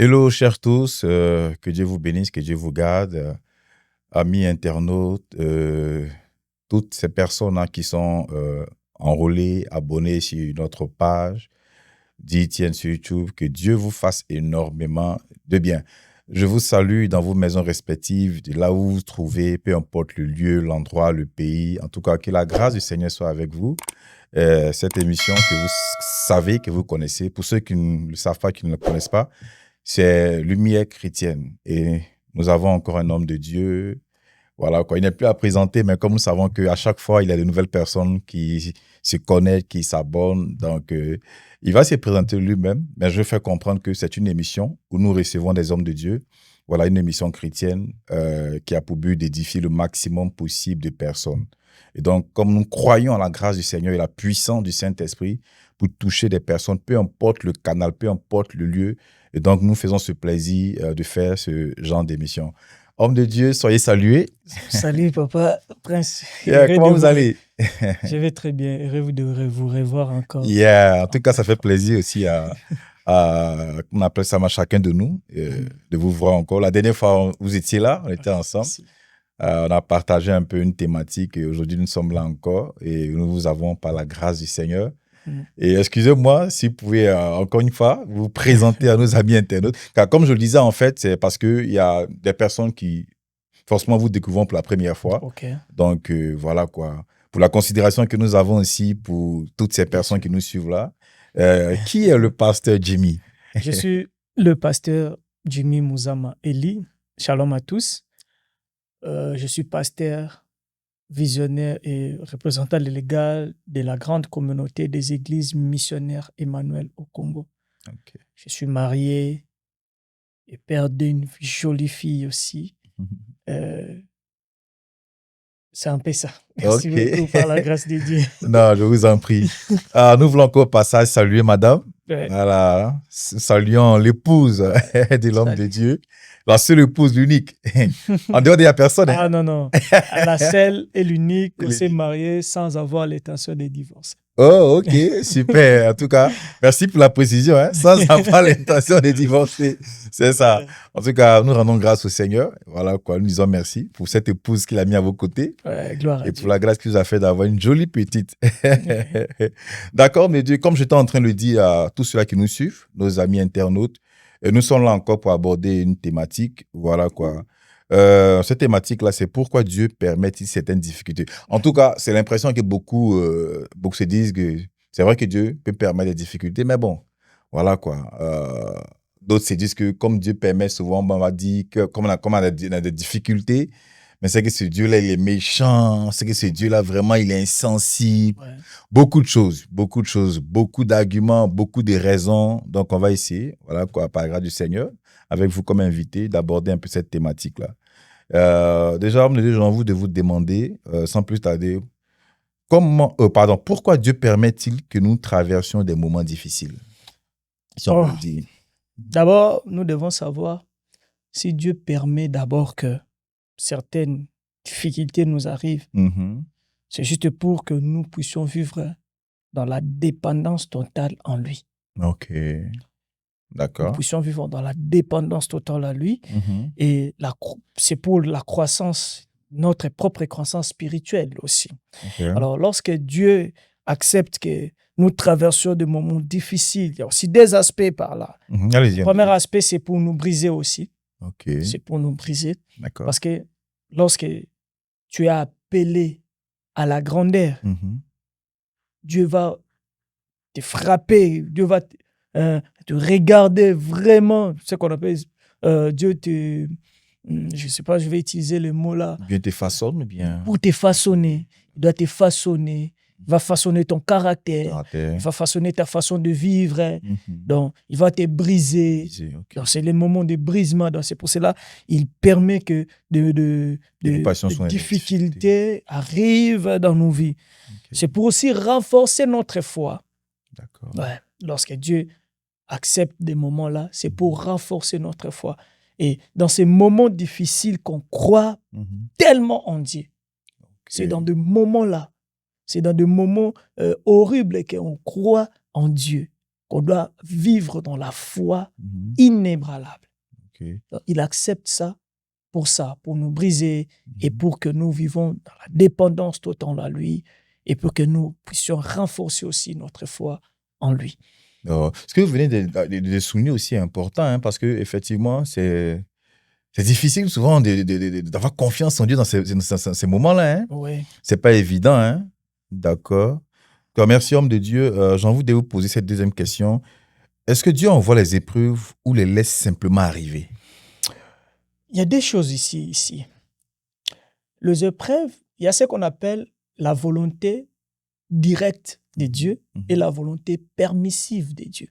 Hello, chers tous, que Dieu vous bénisse, que Dieu vous garde, amis internautes, toutes ces personnes hein, qui sont enrôlées, abonnées sur notre page d'Etienne sur YouTube, que Dieu vous fasse énormément de bien. Je vous salue dans vos maisons respectives, de là où vous vous trouvez, peu importe le lieu, l'endroit, le pays. En tout cas, que la grâce du Seigneur soit avec vous. Cette émission que vous savez, que vous connaissez, pour ceux qui ne le savent pas, qui ne le connaissent pas, c'est Lumière chrétienne. Et nous avons encore un homme de Dieu. Voilà, quoi. Il n'est plus à présenter, mais comme nous savons qu'à chaque fois, il y a de nouvelles personnes qui se connectent, qui s'abonnent. Donc, il va se présenter lui-même, mais je vais faire comprendre que c'est une émission où nous recevons des hommes de Dieu. Voilà, une émission chrétienne qui a pour but d'édifier le maximum possible de personnes. Et donc, comme nous croyons en la grâce du Seigneur et la puissance du Saint-Esprit pour toucher des personnes, peu importe le canal, peu importe le lieu, et donc, nous faisons ce plaisir de faire ce genre d'émission. Homme de Dieu, soyez salués. Salut, papa, Prince. Comment vous allez? Je vais très bien. Heureux de vous revoir encore. En tout cas, ça fait plaisir aussi on appelle ça à chacun de nous, de vous voir encore. La dernière fois, vous étiez là, on était ensemble. On a partagé un peu une thématique et aujourd'hui, nous sommes là encore et nous vous avons par la grâce du Seigneur. Et excusez-moi si vous pouvez, encore une fois, vous présenter à nos amis internautes. Car comme je le disais, en fait, c'est parce qu'il y a des personnes qui, forcément, vous découvrent pour la première fois. Okay. Donc, voilà quoi. Pour la considération que nous avons aussi pour toutes ces personnes qui nous suivent là. Qui est le pasteur Jimmy? Je suis le pasteur Jimmy Muzama Eli. Shalom à tous. Je suis pasteur, visionnaire et représentant légal de la grande communauté des églises missionnaires Emmanuel au Congo. Okay. Je suis marié et père d'une jolie fille aussi. C'est un peu ça. Merci beaucoup par la grâce de Dieu. Non, je vous en prie. Nous voulons encore au passage saluer madame. Ouais. Voilà. Saluons l'épouse de l'homme de Dieu. La seule épouse, l'unique. En dehors de la personne. Ah non, non. La seule et l'unique qu'on s'est mariée sans avoir l'intention de divorcer. Oh, ok, super. En tout cas, merci pour la précision. Hein? Sans avoir l'intention de divorcer. C'est ça. En tout cas, nous rendons grâce au Seigneur. Voilà quoi, nous disons merci pour cette épouse qu'il a mis à vos côtés. Ouais, gloire à et Dieu. Pour la grâce qu'il vous a fait d'avoir une jolie petite. D'accord, mais Dieu, comme j'étais en train de le dire à tous ceux-là qui nous suivent, nos amis internautes, et nous sommes là encore pour aborder une thématique. Voilà quoi. Cette thématique-là, c'est pourquoi Dieu permet-il certaines difficultés. En tout cas, c'est l'impression que beaucoup se disent que c'est vrai que Dieu peut permettre des difficultés, mais bon, voilà quoi. D'autres se disent que comme Dieu permet souvent, on va dire que comme on a des difficultés, mais c'est que ce Dieu-là, il est méchant, c'est que ce Dieu-là, vraiment, il est insensible. Ouais. Beaucoup de choses, beaucoup d'arguments, beaucoup de raisons. Donc, on va essayer, voilà quoi, par la grâce du Seigneur, avec vous comme invité, d'aborder un peu cette thématique-là. Déjà, j'ai envie de vous demander, sans plus tarder, pourquoi Dieu permet-il que nous traversions des moments difficiles? Si on peut le dire. D'abord, nous devons savoir si Dieu permet d'abord que certaines difficultés nous arrivent. C'est juste pour que nous puissions vivre dans la dépendance totale en lui. Ok. D'accord. Nous puissions vivre dans la dépendance totale à lui. Et c'est pour la croissance, notre propre croissance spirituelle aussi. Okay. Alors, lorsque Dieu accepte que nous traversions des moments difficiles, il y a aussi des aspects par là. Le premier aspect, c'est pour nous briser aussi. Okay. C'est pour nous briser. D'accord. Parce que lorsque tu es appelé à la grandeur, Dieu va te frapper, Dieu va te regarder vraiment, ce qu'on appelle, Dieu te, je ne sais pas, je vais utiliser le mot là. Bien te façonne, bien. Pour te façonner, il doit te façonner, il va façonner ton caractère, il va façonner ta façon de vivre, donc il va te briser. Okay. Donc c'est les moments de brisement, donc c'est pour cela il permet que des difficultés arrivent dans nos vies. Okay. C'est pour aussi renforcer notre foi. D'accord. Ouais. Lorsque Dieu accepte des moments-là, c'est pour renforcer notre foi. Et dans ces moments difficiles qu'on croit tellement en Dieu, c'est dans des moments-là, c'est dans des moments horribles qu'on croit en Dieu. qu'on doit vivre dans la foi inébranlable. Donc, il accepte ça, pour nous briser et pour que nous vivons dans la dépendance totale à lui et pour que nous puissions renforcer aussi notre foi en lui. Ce que vous venez de souligner aussi est important, hein, parce qu'effectivement, c'est difficile souvent d'avoir confiance en Dieu dans ces moments-là. Hein. Oui. C'est pas évident. Hein. D'accord. Merci, homme de Dieu. J'ai envie de vous poser cette deuxième question. Est-ce que Dieu envoie les épreuves ou les laisse simplement arriver? Il y a des choses ici. Les épreuves, il y a ce qu'on appelle la volonté directe de Dieu et la volonté permissive de Dieu.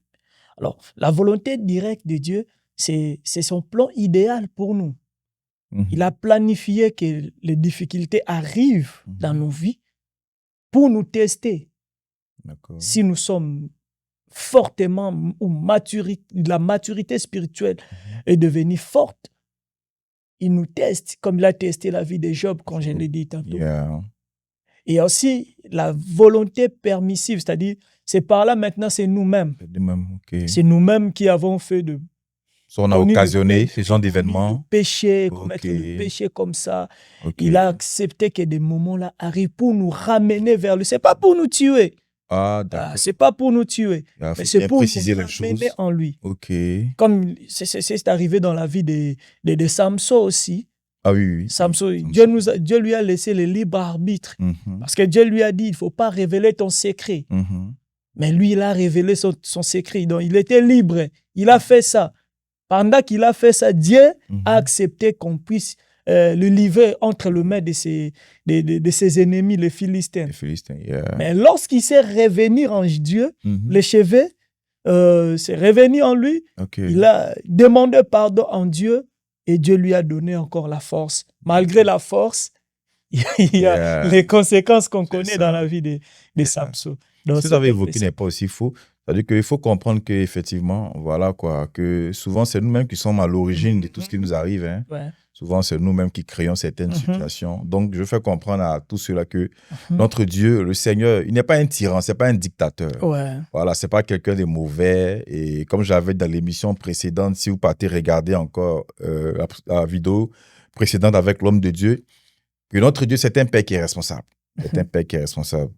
Alors, la volonté directe de Dieu, c'est son plan idéal pour nous. Il a planifié que les difficultés arrivent dans nos vies pour nous tester. Si nous sommes fortement ou la maturité spirituelle est devenue forte, il nous teste comme il a testé la vie de Job, comme je l'ai dit tantôt. Et aussi la volonté permissive, c'est-à-dire c'est par là maintenant, c'est nous-mêmes. C'est nous-mêmes qui avons fait de... On a occasionné ce genre d'événements. Péché, commettre le péché comme ça. Il a accepté que des moments-là arrivent pour nous ramener vers lui. C'est pas pour nous tuer. C'est pas pour nous tuer, mais c'est pour nous ramener en lui. Comme c'est arrivé dans la vie de Samson aussi. Samson, Dieu lui a laissé le libre arbitre. Parce que Dieu lui a dit, il ne faut pas révéler ton secret. Mais lui, il a révélé son secret. Donc, il était libre. Il a fait ça. Pendant qu'il a fait ça, Dieu a accepté qu'on puisse le livrer entre les mains de ses ennemis, les Philistins. Mais lorsqu'il s'est revenu en Dieu, le chevet s'est revenu en lui. Il a demandé pardon en Dieu et Dieu lui a donné encore la force. Malgré la force, il y a les conséquences qu'on connaît dans la vie de Samson. Ce que vous avez évoqué n'est pas aussi faux. C'est-à-dire qu'il faut comprendre qu'effectivement, voilà quoi, que souvent c'est nous-mêmes qui sommes à l'origine de tout ce qui nous arrive. Hein. Souvent, c'est nous-mêmes qui créons certaines situations. Donc, je fais comprendre à tous ceux-là que notre Dieu, le Seigneur, il n'est pas un tyran, ce n'est pas un dictateur. Voilà, ce n'est pas quelqu'un de mauvais. Et comme j'avais dans l'émission précédente, si vous partez regarder encore la vidéo précédente avec l'homme de Dieu, que notre Dieu, c'est un Père qui est responsable. C'est un Père qui est responsable.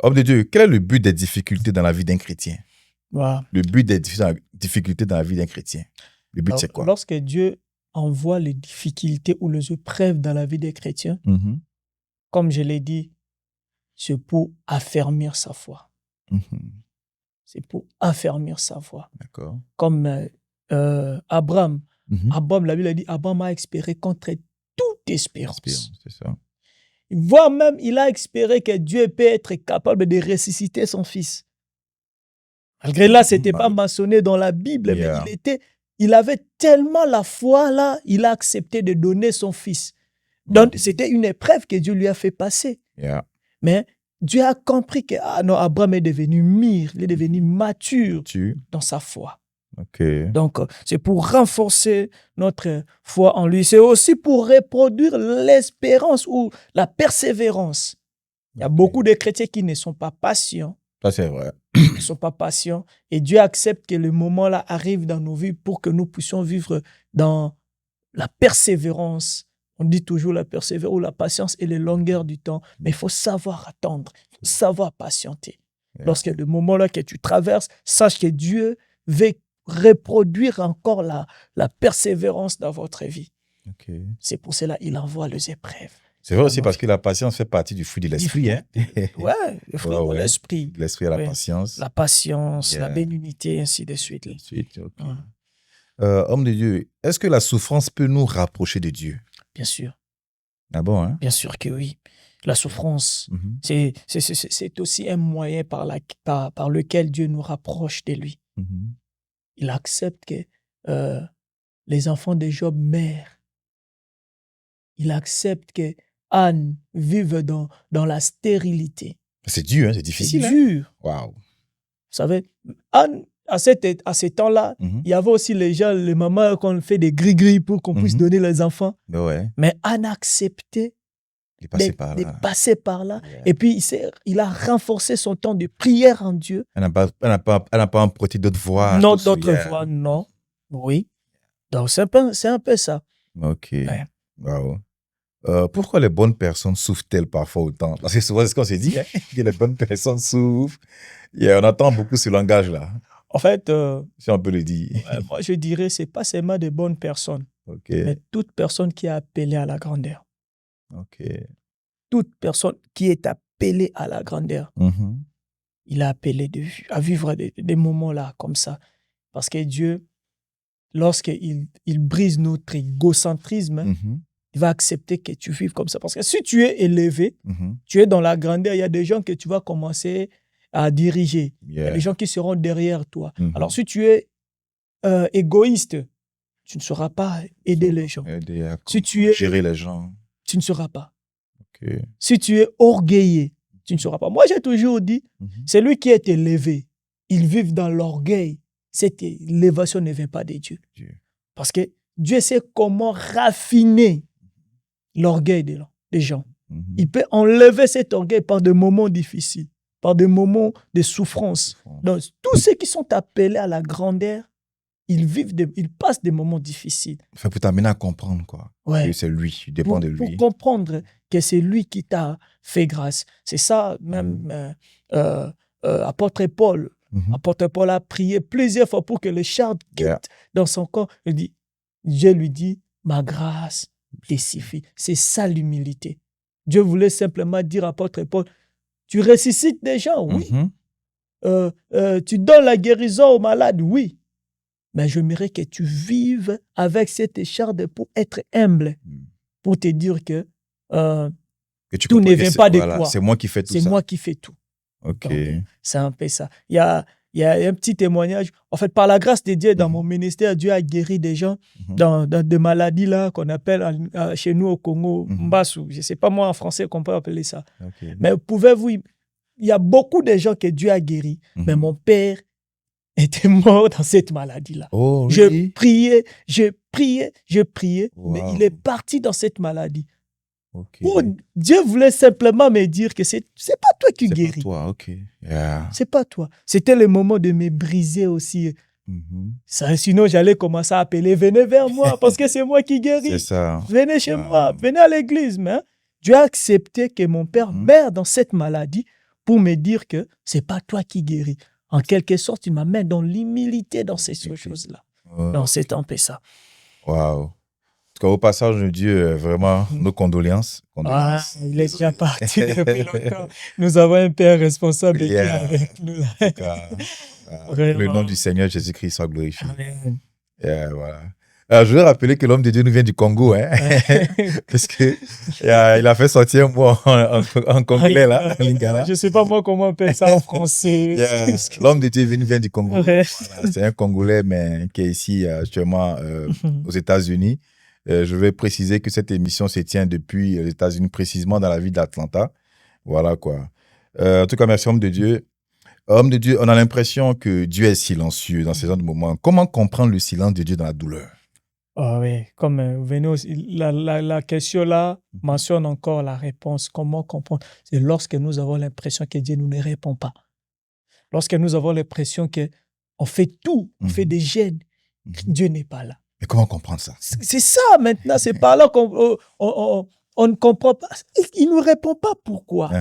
Homme de Dieu, quel est le but des difficultés dans la vie d'un chrétien? Le but des difficultés dans la vie d'un chrétien. Le but, c'est quoi? Lorsque Dieu envoie les difficultés ou les épreuves dans la vie des chrétiens, comme je l'ai dit, c'est pour affermir sa foi. C'est pour affermir sa foi. Comme Abraham. Abraham, la Bible a dit, Abraham a espéré contre toute espérance. C'est ça. Voire même, il a espéré que Dieu peut être capable de ressusciter son fils. Malgré là, ce n'était pas mentionné dans la Bible, mais il avait tellement la foi là, il a accepté de donner son fils. Donc, c'était une épreuve que Dieu lui a fait passer. Mais Dieu a compris que Abraham est devenu mûr, il est devenu mature dans sa foi. Donc, c'est pour renforcer notre foi en lui. C'est aussi pour reproduire l'espérance ou la persévérance. Il y a beaucoup de chrétiens qui ne sont pas patients. Ça, c'est vrai. Ils ne sont pas patients. Et Dieu accepte que le moment-là arrive dans nos vies pour que nous puissions vivre dans la persévérance. On dit toujours la persévérance ou la patience et les longueurs du temps. Mais il faut savoir attendre, il faut savoir patienter. Lorsque le moment-là que tu traverses, sache que Dieu veut reproduire encore la persévérance dans votre vie. C'est pour cela qu'il envoie les épreuves. C'est vrai aussi parce que la patience fait partie du fruit de l'esprit. Hein? Le fruit de l'esprit. L'esprit et la patience. La patience, la bénignité, ainsi de suite. Homme de Dieu, est-ce que la souffrance peut nous rapprocher de Dieu? Bien sûr. Ah bon, hein? Bien sûr que oui. La souffrance, c'est aussi un moyen par lequel Dieu nous rapproche de lui. Il accepte que les enfants de Job meurent. Il accepte que Anne vive dans la stérilité. C'est dur, hein? C'est difficile. C'est dur. Wow. Vous savez, Anne, à ces temps-là, il y avait aussi les gens, les mamans, qu'on fait des gris-gris pour qu'on puisse donner les enfants. Ouais. Mais Anne a accepté Il est passé par là. Passé par là. Et puis, il a renforcé son temps de prière en Dieu. Elle n'a pas emprunté d'autres voies. Non, d'autres voies, non. Oui. Donc, c'est un peu ça. OK. Ouais. Wow. Pourquoi les bonnes personnes souffrent-elles parfois autant? Parce que souvent, c'est ce qu'on s'est dit, hein, que les bonnes personnes souffrent. On entend beaucoup ce langage-là. En fait, si on peut le dire. Moi, je dirais, ce n'est pas seulement des bonnes personnes, mais toute personne qui est appelée à la grandeur. OK. Toute personne qui est appelée à la grandeur, il a appelé à vivre des moments-là comme ça. Parce que Dieu, lorsqu'il brise notre égocentrisme, il va accepter que tu vives comme ça. Parce que si tu es élevé, tu es dans la grandeur, il y a des gens que tu vas commencer à diriger. Il y a des gens qui seront derrière toi. Alors, si tu es égoïste, tu ne sauras pas aider les gens. Si tu es gérer les gens, tu ne sauras pas. Si tu es orgueilleux, tu ne sauras pas. Moi, j'ai toujours dit, celui qui est élevé, il vit dans l'orgueil. Cette élévation ne vient pas de Dieu. Parce que Dieu sait comment raffiner l'orgueil des gens. Il peut enlever cet orgueil par des moments difficiles, par des moments de souffrance. Donc, tous ceux qui sont appelés à la grandeur, ils passent des moments difficiles. Enfin, pour t'amener à comprendre, quoi. Ouais. Que c'est lui, tu dépends de lui. Pour comprendre que c'est lui qui t'a fait grâce. C'est ça, même apôtre Paul. Apôtre Paul a prié plusieurs fois pour que le char quitte dans son corps. Dieu lui dit, ma grâce te suffit. C'est ça l'humilité. Dieu voulait simplement dire à apôtre Paul, tu ressuscites des gens, oui. Tu donnes la guérison aux malades, oui. Mais j'aimerais que tu vives avec cette écharde pour être humble, pour te dire que tout ne vient pas de toi. C'est moi qui fais tout ça. C'est moi qui fais tout. OK. C'est un peu ça. Il y a un petit témoignage. En fait, par la grâce de Dieu, dans mon ministère, Dieu a guéri des gens dans des maladies là qu'on appelle chez nous au Congo, Mbassou. Je ne sais pas moi en français qu'on peut appeler ça. Mais pouvez-vous... Il y a beaucoup de gens que Dieu a guéris. Mais mon père était mort dans cette maladie-là. Oh, oui. Je priais, mais il est parti dans cette maladie. Dieu voulait simplement me dire que c'est pas toi qui guéris. C'est pas toi, OK. C'est pas toi. C'était le moment de me briser aussi. Ça, sinon, j'allais commencer à appeler, venez vers moi, parce que c'est moi qui guéris. C'est ça. Venez chez moi, venez à l'église. Mais Dieu a accepté que mon père meure dans cette maladie pour me dire que c'est pas toi qui guéris. En quelque sorte, il m'amène dans l'humilité dans ces choses-là. Donc, c'est un peu ça. Waouh. En tout cas, au passage de Dieu, vraiment, nos condoléances. Il est déjà parti depuis longtemps. Nous avons un Père responsable qui est avec nous. En tout cas, le nom du Seigneur Jésus-Christ soit glorifié. Amen. Voilà. Alors, je veux rappeler que l'homme de Dieu nous vient du Congo, hein? Parce que il a fait sortir un mot en congolais, là, en lingala. Je ne sais pas moi comment on appelle ça en français. L'homme de Dieu vient du Congo. Voilà. C'est un Congolais, mais qui est ici actuellement aux États-Unis. Je vais préciser que cette émission se tient depuis les États-Unis, précisément dans la ville d'Atlanta. Voilà, quoi. En tout cas, merci, homme de Dieu. Homme de Dieu, on a l'impression que Dieu est silencieux dans ces genres de moments. Comment comprendre le silence de Dieu dans la douleur? Oui, comme la question là mentionne encore la réponse. Comment comprendre? C'est lorsque nous avons l'impression que Dieu ne nous répond pas. Lorsque nous avons l'impression qu'on fait tout, on fait des gènes, Dieu n'est pas là. Mais comment comprendre ça? C'est ça maintenant, c'est par là qu'on on ne comprend pas. Il ne nous répond pas pourquoi.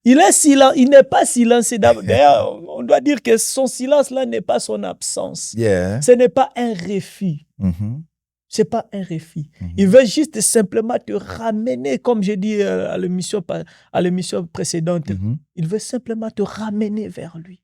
Il est silent, il n'est pas silencieux. D'ailleurs, on doit dire que son silence là n'est pas son absence. Ce n'est pas un refus. Ce n'est pas un refus. Il veut juste simplement te ramener, comme j'ai dit à l'émission précédente, il veut simplement te ramener vers lui.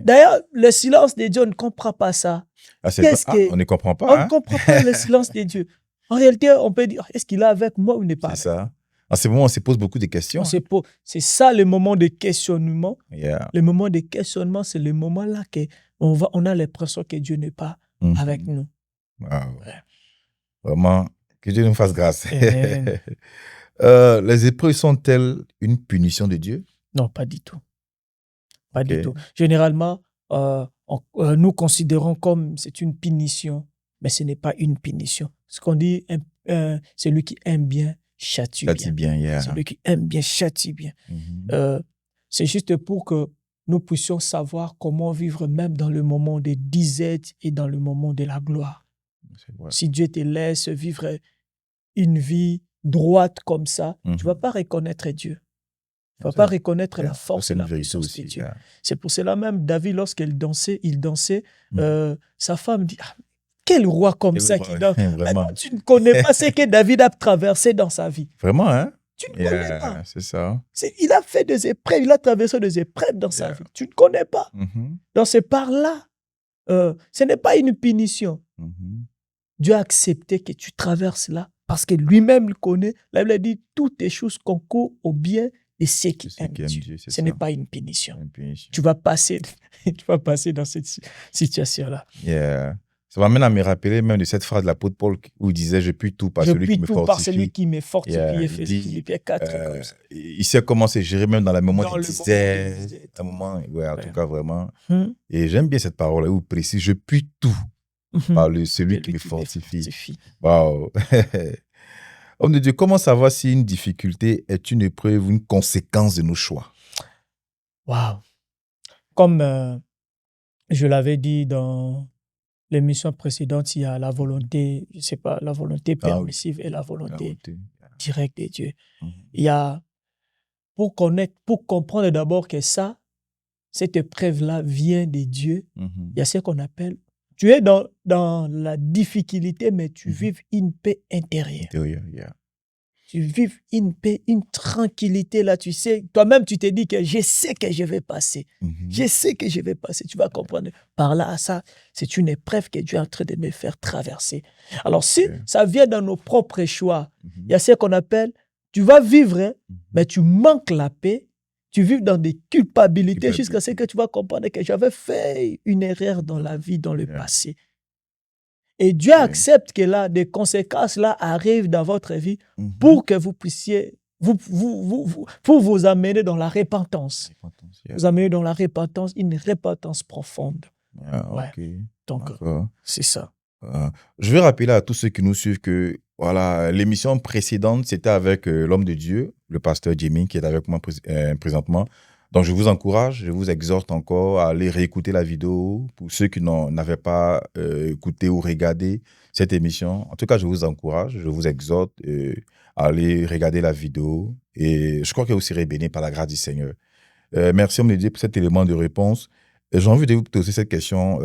D'ailleurs, le silence de Dieu, on ne comprend pas ça. On ne comprend pas. On ne comprend pas le silence de Dieu. En réalité, on peut dire, est-ce qu'il est avec moi ou n'est pas avec moi? C'est ça. En ce moment, on se pose beaucoup de questions. C'est ça le moment de questionnement. Le moment de questionnement, c'est le moment là qu'on a l'impression que Dieu n'est pas avec nous. Vraiment, que Dieu nous fasse grâce. Les épreuves sont-elles une punition de Dieu? Non, pas du tout. Pas du tout. Généralement, nous considérons comme c'est une punition, mais ce n'est pas une punition. Ce qu'on dit, celui qui aime bien châtie bien. Châtie bien, yeah. Celui qui aime bien châtie bien. C'est juste pour que nous puissions savoir comment vivre même dans le moment des disettes et dans le moment de la gloire. Si Dieu te laisse vivre une vie droite comme ça, tu ne vas pas reconnaître Dieu. Tu ne vas pas reconnaître la force et la puissance de Dieu. C'est pour cela même, David, lorsqu'il dansait, sa femme dit, ah, quel roi comme ça qui danse. Maintenant, tu ne connais pas ce que David a traversé dans sa vie. Vraiment, hein? Tu ne connais pas. C'est ça. Il a fait des épreuves, il a traversé des épreuves dans sa vie. Tu ne connais pas. Donc c'est par là. Ce n'est pas une punition. Dieu a accepté que tu traverses là parce que lui-même le connaît. La Bible dit toutes les choses concourent au bien de ceux qui aiment Dieu. Ce n'est pas une punition. Tu vas passer dans cette situation-là. Yeah. Ça m'amène à me rappeler même de cette phrase de l'apôtre Paul où il disait « Je puis tout par celui qui me fortifie ». par celui qui me fortifie. Philippiens 4, comme ça. Il sait comment se gérer même dans le moment où il disait, un moment, en tout cas vraiment. Et j'aime bien cette parole-là où il précise « Je puis tout par celui qui me fortifie ». Wow. Homme de Dieu, comment savoir si une difficulté est une épreuve ou une conséquence de nos choix? Wow. Comme je l'avais dit dans l'émission précédente, il y a la volonté, je ne sais pas, la volonté permissive et la volonté directe de Dieu. Il y a, pour comprendre d'abord que cette épreuve-là vient de Dieu, il y a ce qu'on appelle, tu es dans la difficulté, mais tu vives une paix intérieure. Tu vives une paix, une tranquillité là, tu sais, toi-même tu te dis que je sais que je vais passer. Je sais que je vais passer, tu vas comprendre. Par là à ça, c'est une épreuve que Dieu est en train de me faire traverser. Alors si ça vient dans nos propres choix, il y a ce qu'on appelle, tu vas vivre, mais tu manques la paix, tu vis dans des culpabilités jusqu'à ce que tu vas comprendre que j'avais fait une erreur dans la vie, dans le passé. Et Dieu accepte que là, des conséquences là arrivent dans votre vie pour que vous puissiez, pour vous amener dans la repentance. Vous amener dans la repentance, une repentance profonde. Donc, c'est ça. Je vais rappeler à tous ceux qui nous suivent que voilà, l'émission précédente, c'était avec l'homme de Dieu, le pasteur Jimmy, qui est avec moi présentement. Donc, je vous encourage, je vous exhorte encore à aller réécouter la vidéo pour ceux qui n'avaient pas écouté ou regardé cette émission. En tout cas, je vous encourage, je vous exhorte à aller regarder la vidéo et je crois que vous serez bénis par la grâce du Seigneur. Merci, homme de Dieu, pour cet élément de réponse. J'ai envie de vous poser cette question.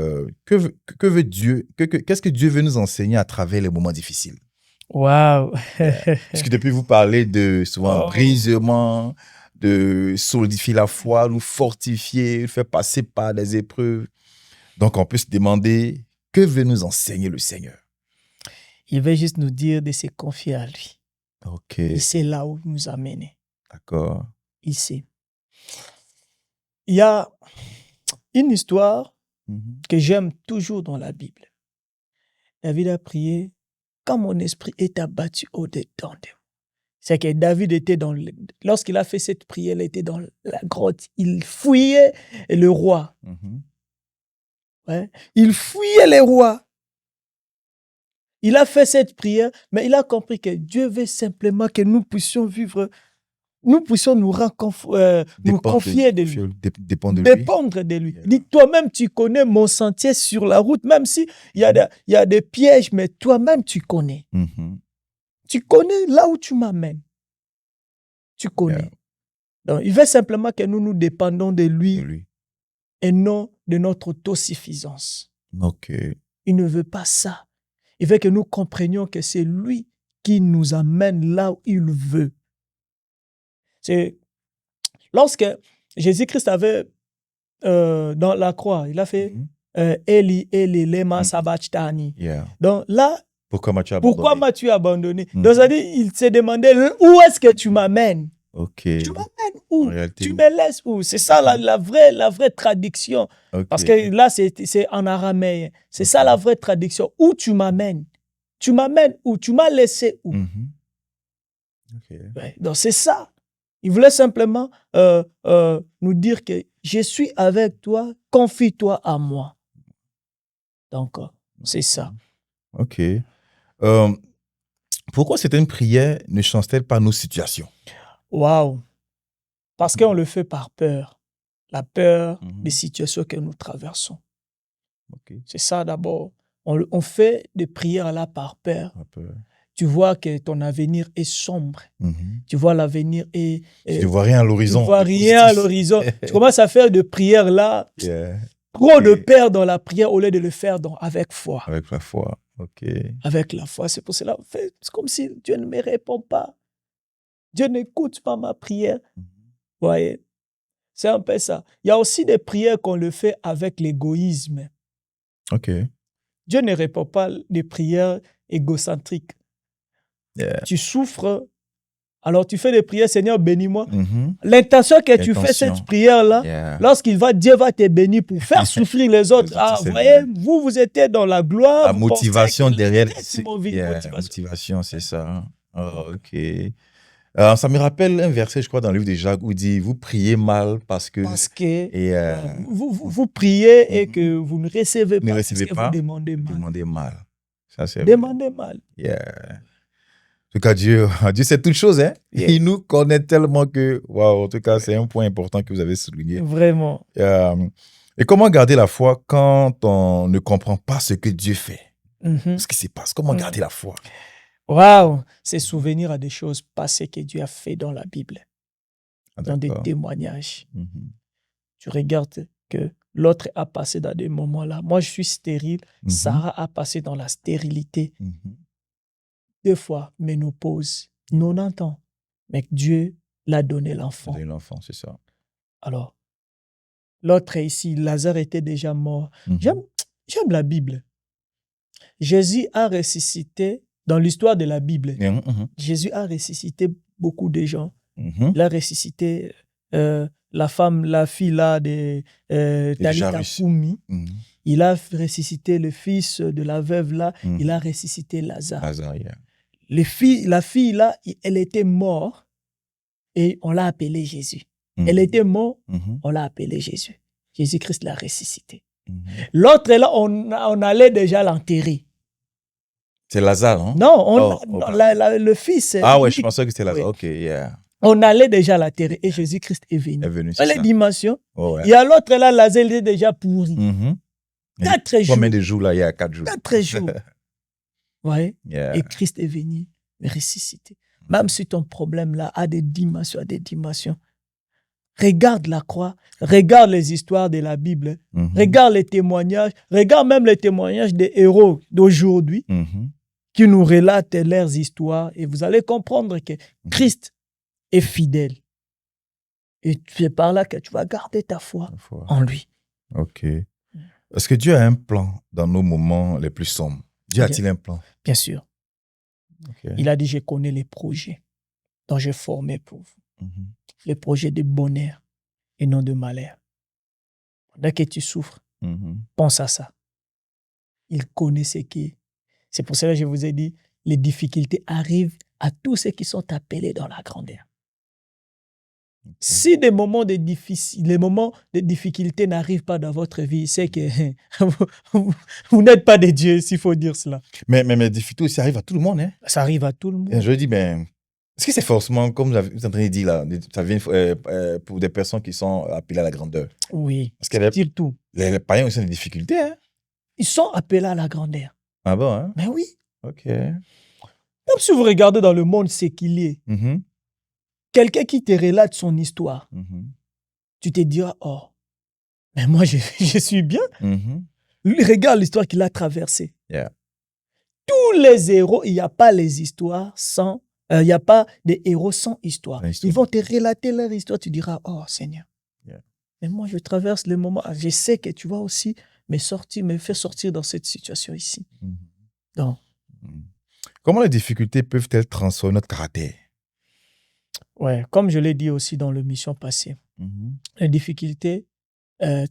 Que veut Dieu, qu'est-ce que Dieu veut nous enseigner à travers les moments difficiles? Waouh! Parce que depuis, vous parlez de souvent brisement, de solidifier la foi, nous fortifier, faire passer par des épreuves. Donc, on peut se demander, que veut nous enseigner le Seigneur? Il veut juste nous dire de se confier à lui. Ok. Et c'est là où il nous a menés. D'accord. Ici. Il y a une histoire que j'aime toujours dans la Bible. David a prié quand mon esprit est abattu au-dedans de vous. C'est que David était lorsqu'il a fait cette prière, il était dans la grotte. Il fouillait le roi. Il fouillait les rois. Il a fait cette prière, mais il a compris que Dieu veut simplement que nous puissions vivre, nous puissions nous confier de lui. Dépendre de lui. Dis, toi-même, tu connais mon sentier sur la route, même s'il y a des pièges, mais toi-même, tu connais. Tu connais là où tu m'amènes. Tu connais. Donc, il veut simplement que nous nous dépendons de lui et non de notre autosuffisance. Il ne veut pas ça. Il veut que nous comprenions que c'est lui qui nous amène là où il veut. C'est lorsque Jésus-Christ avait dans la croix, il a fait Eli, Eli, lema sabachthani. Donc là, pourquoi m'as-tu abandonné? Donc ça dit, il s'est demandé où est-ce que tu m'amènes? Tu m'amènes où? Tu me laisses où? C'est ça la vraie traduction. Parce que là, c'est en araméen. C'est ça la vraie traduction. Où tu m'amènes? Tu m'amènes où? Tu m'as laissé où? Donc c'est ça. Il voulait simplement nous dire que je suis avec toi, confie-toi à moi. Donc, c'est ça. Ok. Pourquoi certaines prières ne changent-elles pas nos situations? Waouh! Parce qu'on le fait par peur. La peur des situations que nous traversons. Okay. C'est ça d'abord. On fait des prières là par peur. Par peur. Tu vois que ton avenir est sombre. Tu vois l'avenir est... Tu ne vois rien à l'horizon. Tu ne vois rien à l'horizon. Tu commences à faire des prières là. Yeah. Trop de peur dans la prière au lieu de le faire avec foi. Avec la foi. OK. Avec la foi. C'est pour cela, c'est comme si Dieu ne me répond pas. Dieu n'écoute pas ma prière. Vous voyez? C'est un peu ça. Il y a aussi des prières qu'on le fait avec l'égoïsme. OK. Dieu ne répond pas des prières égocentriques. Yeah. Tu souffres, alors tu fais des prières, Seigneur, bénis-moi. L'intention que tu fais cette prière-là, Dieu va te bénir pour faire souffrir les autres. Vous voyez, vous étiez dans la gloire. La motivation derrière. Motivation, c'est ça. Oh, OK. Ça me rappelle un verset, je crois, dans le livre de Jacques où il dit « Vous priez mal parce que… » vous priez et que vous ne recevez pas. Vous demandez mal. Demandez mal. Ça, c'est demandez mal. Yeah. En tout cas, Dieu sait toutes choses. Hein? Yeah. Il nous connaît tellement que… Waouh, en tout cas, c'est un point important que vous avez souligné. Vraiment. Et comment garder la foi quand on ne comprend pas ce que Dieu fait? Ce qui se passe. Comment garder la foi? Waouh, c'est souvenir à des choses passées que Dieu a fait dans la Bible, dans des témoignages. Tu regardes que l'autre a passé dans des moments-là. Moi, je suis stérile. Sarah a passé dans la stérilité. 2 fois, ménopause, 90 ans. Mais Dieu l'a donné l'enfant. L'enfant, c'est ça. Alors, l'autre ici, Lazare était déjà mort. J'aime la Bible. Jésus a ressuscité. Dans l'histoire de la Bible, Jésus a ressuscité beaucoup de gens. Il a ressuscité la fille là de Talitha Koumi. Il a ressuscité le fils de la veuve là. Il a ressuscité Lazare. La fille là, elle était morte et on l'a appelée Jésus. Elle était morte, on l'a appelée Jésus. Jésus-Christ l'a ressuscité. L'autre là, on allait déjà l'enterrer. C'est Lazare, hein? Non, le fils. Ah ouais, je pensais que c'était Lazare. Oui. OK, yeah. On allait déjà la terre et Jésus-Christ est venu. C'est les dimensions. Oh, ouais. Il y a l'autre là, Lazare, il est déjà pourri. 4 jours. Combien de jours là? Il y a 4 jours. 4 jours. Ouais. Yeah. Et Christ est venu ressusciter. Même si ton problème là a des dimensions, regarde la croix, regarde les histoires de la Bible, regarde les témoignages, regarde même les témoignages des héros d'aujourd'hui. Qui nous relatent leurs histoires et vous allez comprendre que Christ est fidèle. Et c'est par là que tu vas garder ta foi en lui. OK. Est-ce que Dieu a un plan dans nos moments les plus sombres? Dieu a-t-il un plan? Bien sûr. Okay. Il a dit, je connais les projets dont j'ai formé pour vous. Les projets de bonheur et non de malheur. Dès que tu souffres, pense à ça. Il connaît ce qui est. C'est pour cela que je vous ai dit, les difficultés arrivent à tous ceux qui sont appelés dans la grandeur. Okay. Si les moments de difficulté n'arrivent pas dans votre vie, c'est que vous n'êtes pas des dieux, s'il faut dire cela. Mais les difficultés aussi arrivent à tout le monde. Hein? Ça arrive à tout le monde. Et je dis, est-ce que c'est forcément, comme vous êtes en train de dire là, ça vient pour des personnes qui sont appelées à la grandeur? Oui, surtout. Les païens aussi ont des difficultés. Hein? Ils sont appelés à la grandeur. Ah bon, hein? Mais oui. OK. Même si vous regardez dans le monde séculier, quelqu'un qui te relate son histoire, tu te diras, oh, mais moi, je suis bien. Regarde l'histoire qu'il a traversée. Yeah. Tous les héros, il n'y a pas les histoires sans... Il n'y a pas des héros sans histoire. Ils vont te relater leur histoire. Tu diras, oh Seigneur. Yeah. Mais moi, je traverse le moment. Je sais que tu vas aussi me faire sortir dans cette situation ici. Donc, comment les difficultés peuvent-elles transformer notre caractère? Ouais, comme je l'ai dit aussi dans l'émission passée, les difficultés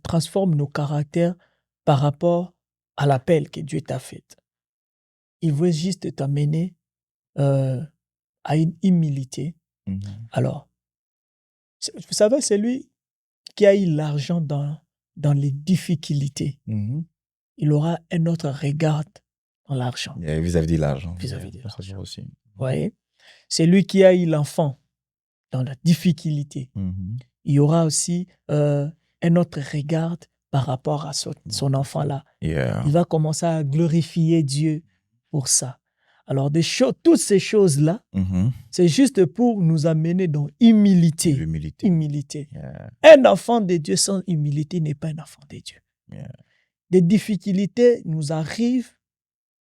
transforment nos caractères par rapport à l'appel que Dieu t'a fait. Il veut juste t'amener à une humilité. Alors, vous savez, c'est lui qui a eu l'argent dans les difficultés. Il aura un autre regard dans l'argent. Vis-à-vis de l'argent. Vis-à-vis de l'argent. Aussi. voyez, celui qui a eu l'enfant dans la difficulté, il y aura aussi un autre regard par rapport à son enfant-là. Yeah. Il va commencer à glorifier Dieu pour ça. Alors, toutes ces choses-là, c'est juste pour nous amener dans humilité. Humilité. Yeah. Un enfant de Dieu sans humilité n'est pas un enfant de Dieu. Yeah. Des difficultés nous arrivent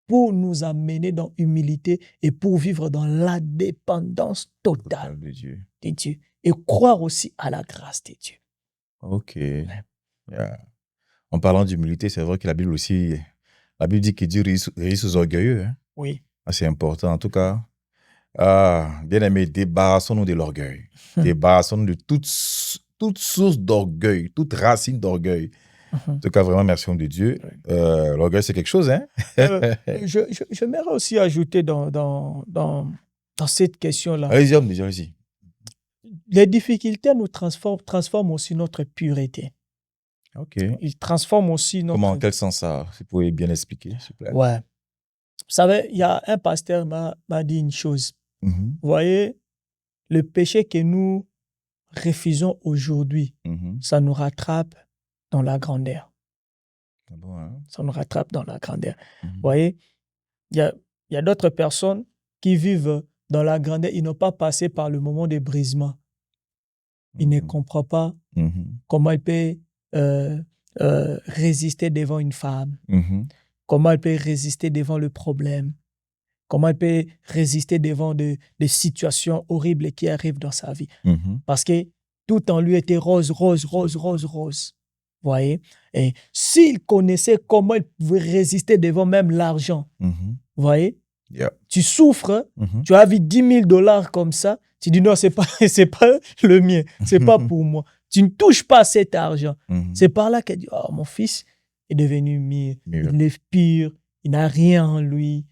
pour nous amener dans l'humilité et pour vivre dans la dépendance totale de Dieu. Et croire aussi à la grâce de Dieu. Ok. Ouais. Yeah. En parlant d'humilité, c'est vrai que la Bible dit que Dieu réussit aux orgueilleux. Hein? Oui. Ah, c'est important. En tout cas, bien aimé, débarrassons-nous de l'orgueil. Débarrassons-nous de toute source d'orgueil, toute racine d'orgueil. En tout cas, vraiment, merci homme de Dieu. L'orgueil, c'est quelque chose, hein? J'aimerais aussi ajouter dans cette question-là. Allez-y, homme de Dieu, allez-y. Les difficultés nous transforment aussi notre pureté. Ok. Ils transforment aussi notre... Comment, en quel sens ça? Si vous pouvez bien expliquer, s'il vous plaît. Ouais. Vous savez, il y a un pasteur m'a dit une chose. Vous voyez, le péché que nous refusons aujourd'hui, ça nous rattrape dans la grandeur. Ah bon, hein? Ça nous rattrape dans la grandeur. Vous voyez, il y a d'autres personnes qui vivent dans la grandeur. Ils n'ont pas passé par le moment de brisement. Ils ne comprennent pas comment ils peuvent résister devant une femme, comment ils peuvent résister devant le problème, comment ils peuvent résister devant des situations horribles qui arrivent dans sa vie. Parce que tout en lui était rose. Vous voyez? Et s'il connaissait comment il pouvait résister devant même l'argent, vous voyez? Yeah. Tu souffres, tu as vu $10,000 comme ça, tu dis non, c'est pas le mien, c'est pas pour moi. Tu ne touches pas cet argent. C'est par là qu'elle dit, oh, mon fils est devenu mieux, il est pur, il n'a rien en lui.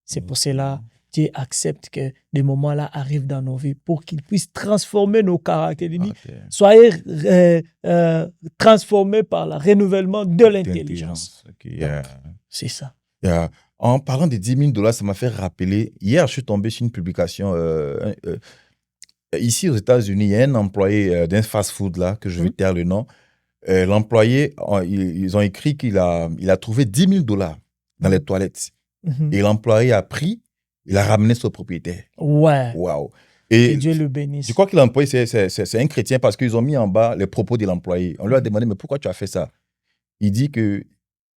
C'est pour cela Dieu accepte que des moments-là arrivent dans nos vies pour qu'il puisse transformer nos caractères. Il dit, soyez transformés par le renouvellement de l'intelligence. Yeah. C'est ça. Yeah. En parlant des $10,000, ça m'a fait rappeler. Hier, je suis tombé sur une publication. Ici, aux États-Unis, il y a un employé d'un fast-food là, que je vais taire le nom. L'employé, ils ont écrit qu'il a trouvé $10,000 dans les toilettes. Et l'employé a pris, il a ramené son propriétaire. Ouais. Waouh. Et Dieu le bénisse. Je crois que l'employé, c'est un chrétien parce qu'ils ont mis en bas les propos de l'employé. On lui a demandé, mais pourquoi tu as fait ça? Il dit que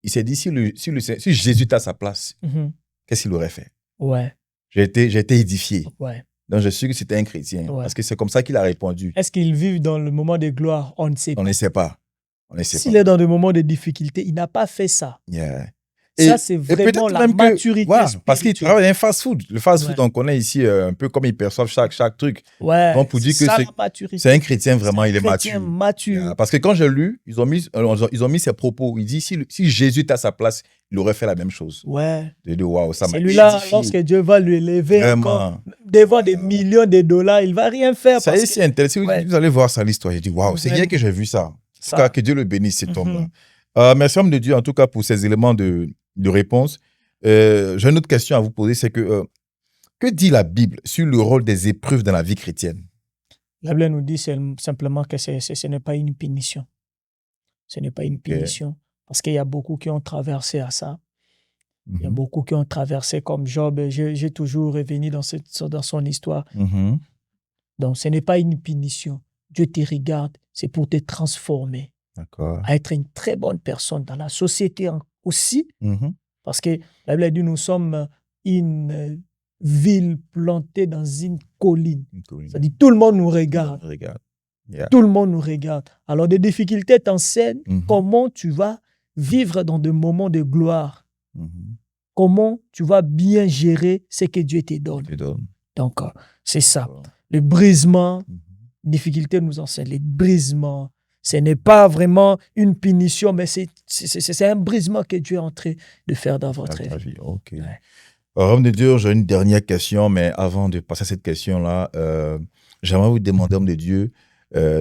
il s'est dit, si Jésus était à sa place, qu'est-ce qu'il aurait fait? Ouais. J'ai été édifié. Ouais. Donc, je suis que c'était un chrétien. Ouais. Parce que c'est comme ça qu'il a répondu. Est-ce qu'il vit dans le moment de gloire? On ne sait pas. On ne sait pas. S'il est dans des moments de difficulté, il n'a pas fait ça. Yeah. Ça, c'est vraiment la maturité spirituelle. Parce qu'il travaille dans un fast-food. Le fast-food, on connaît ici un peu comme ils perçoivent chaque truc. Ouais, donc, pour dire que c'est un chrétien vraiment, il est mature. Yeah. Parce que quand j'ai lu, ils ont mis ses propos. Il dit, si Jésus était à sa place, il aurait fait la même chose. Ouais. J'ai dit, waouh, ça m'a celui-là, lorsque Dieu va lui élever encore devant des millions de dollars, il ne va rien faire. Ça c'est intéressant. Vous allez voir ça, l'histoire. J'ai dit, waouh, c'est hier que j'ai vu ça. En tout cas, que Dieu le bénisse, cet homme-là. Merci, homme de Dieu, en tout cas, pour ces éléments de réponse. J'ai une autre question à vous poser, c'est que dit la Bible sur le rôle des épreuves dans la vie chrétienne? La Bible nous dit simplement que ce n'est pas une punition. Ce n'est pas une punition. Parce qu'il y a beaucoup qui ont traversé à ça. Il y a beaucoup qui ont traversé comme Job. J'ai toujours revenu dans son histoire. Donc, ce n'est pas une punition. Dieu te regarde, c'est pour te transformer. D'accord. À être une très bonne personne dans la société aussi. Parce que la Bible dit, nous sommes une ville plantée dans une colline. Ça dit, tout le monde nous regarde. Yeah. Tout le monde nous regarde. Alors, des difficultés t'enseignent comment tu vas vivre dans des moments de gloire. Comment tu vas bien gérer ce que Dieu te donne. Donc, c'est ça. Le brisement, difficulté nous enseigne. Le brisement, ce n'est pas vraiment une punition, mais c'est un brisement que Dieu est en train de faire dans votre vie. Ok. Ouais. Homme de Dieu, j'ai une dernière question, mais avant de passer à cette question-là, j'aimerais vous demander, homme de Dieu,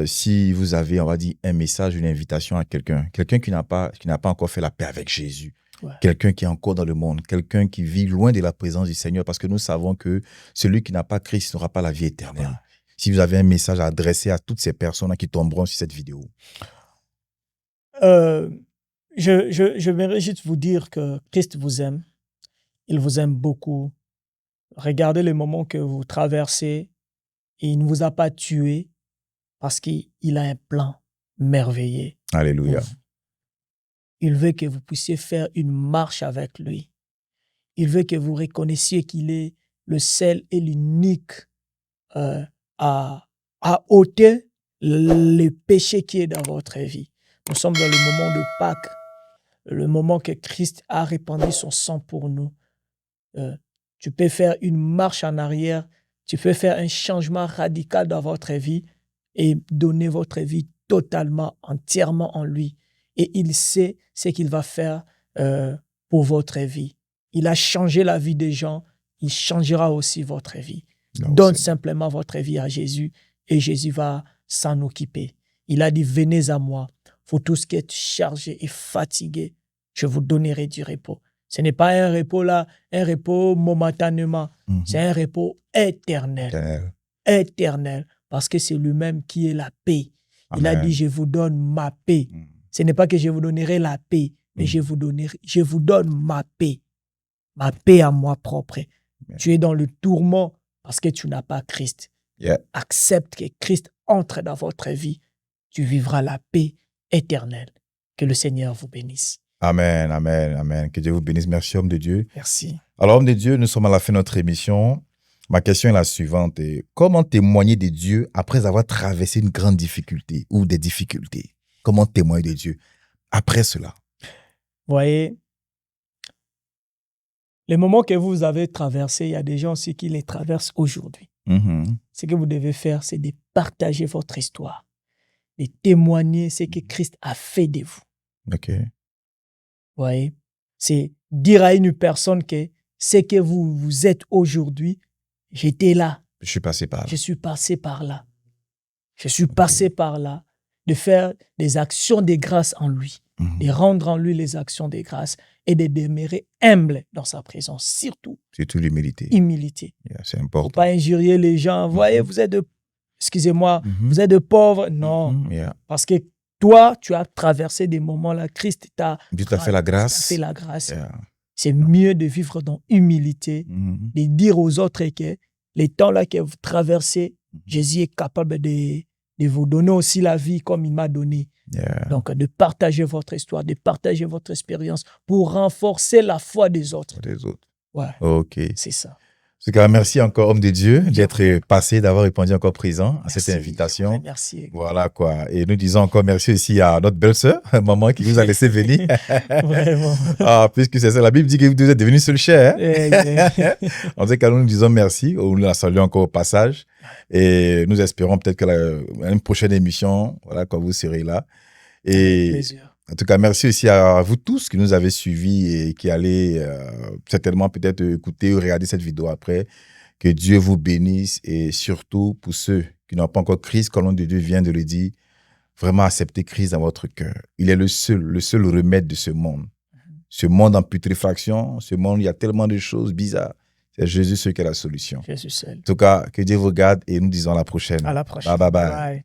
si vous avez, on va dire, un message, une invitation à quelqu'un qui n'a pas encore fait la paix avec Jésus. quelqu'un qui est encore dans le monde, quelqu'un qui vit loin de la présence du Seigneur, parce que nous savons que celui qui n'a pas Christ n'aura pas la vie éternelle. Si vous avez un message à adresser à toutes ces personnes qui tomberont sur cette vidéo. Je voudrais juste vous dire que Christ vous aime. Il vous aime beaucoup. Regardez les moments que vous traversez. Et il ne vous a pas tué parce qu'il a un plan merveilleux. Alléluia. Il veut que vous puissiez faire une marche avec lui. Il veut que vous reconnaissiez qu'il est le seul et l'unique à ôter le péché qui est dans votre vie. Nous sommes dans le moment de Pâques, le moment que Christ a répandu son sang pour nous. Tu peux faire une marche en arrière, tu peux faire un changement radical dans votre vie et donner votre vie totalement, entièrement en lui. Et il sait ce qu'il va faire pour votre vie. Il a changé la vie des gens, il changera aussi votre vie. Donne simplement votre vie à Jésus et Jésus va s'en occuper. Il a dit, venez à moi, vous tous qui êtes chargés et fatigués, je vous donnerai du repos. Ce n'est pas un repos là, un repos momentanément. C'est un repos éternel. Éternel. Parce que c'est lui-même qui est la paix. Amen. Il a dit, je vous donne ma paix. Ce n'est pas que je vous donnerai la paix, mais je vous donne ma paix. Ma paix à moi propre. Amen. Tu es dans le tourment parce que tu n'as pas Christ. Accepte que Christ entre dans votre vie. Tu vivras la paix éternelle. Que le Seigneur vous bénisse. Amen, amen, amen. Que Dieu vous bénisse. Merci, homme de Dieu. Merci. Alors, homme de Dieu, nous sommes à la fin de notre émission. Ma question est la suivante. Comment témoigner de Dieu après avoir traversé une grande difficulté ou des difficultés? Comment témoigner de Dieu après cela? Vous voyez, les moments que vous avez traversés, il y a des gens aussi qui les traversent aujourd'hui. Ce que vous devez faire, c'est de partager votre histoire, de témoigner ce que Christ a fait de vous. OK. Vous voyez, c'est dire à une personne que ce que vous êtes aujourd'hui, j'étais là. Je suis passé par là. Je suis passé par là. Je suis passé par là. De faire des actions de grâce en lui. De rendre en lui les actions de grâce et de demeurer humble dans sa présence. Surtout. Surtout l'humilité. Humilité. C'est important. Il ne faut pas injurier les gens. Vous voyez, vous êtes excusez-moi, vous êtes de pauvres. Non. Parce que toi, tu as traversé des moments-là. Christ t'a fait la grâce. fait la grâce. C'est mieux de vivre dans l'humilité, de dire aux autres que les temps-là que vous traversez, Jésus est capable de vous donner aussi la vie comme il m'a donné. Donc, de partager votre histoire, de partager votre expérience pour renforcer la foi des autres. Ouais. OK. C'est ça. En tout cas, merci encore, homme de Dieu, d'être passé, d'avoir répondu encore présent à cette invitation. Ouais, merci. Voilà quoi. Et nous disons encore merci aussi à notre belle-sœur, maman, qui vous a laissé venir. Vraiment. Puisque c'est ça, la Bible dit que vous êtes devenu seul cher. En tout cas, nous disons merci. Nous la saluons encore au passage. Et nous espérons peut-être que une prochaine émission, voilà, quand vous serez là. Et avec plaisir. En tout cas, merci aussi à vous tous qui nous avez suivis et qui allez certainement peut-être écouter ou regarder cette vidéo après. Que Dieu vous bénisse et surtout pour ceux qui n'ont pas encore Christ, comme l'homme de Dieu vient de le dire, vraiment acceptez Christ dans votre cœur. Il est le seul remède de ce monde. Ce monde en putréfaction, ce monde, il y a tellement de choses bizarres. C'est Jésus seul qui est la solution. Jésus seul. En tout cas, que Dieu vous garde et nous disons à la prochaine. À la prochaine. Bye.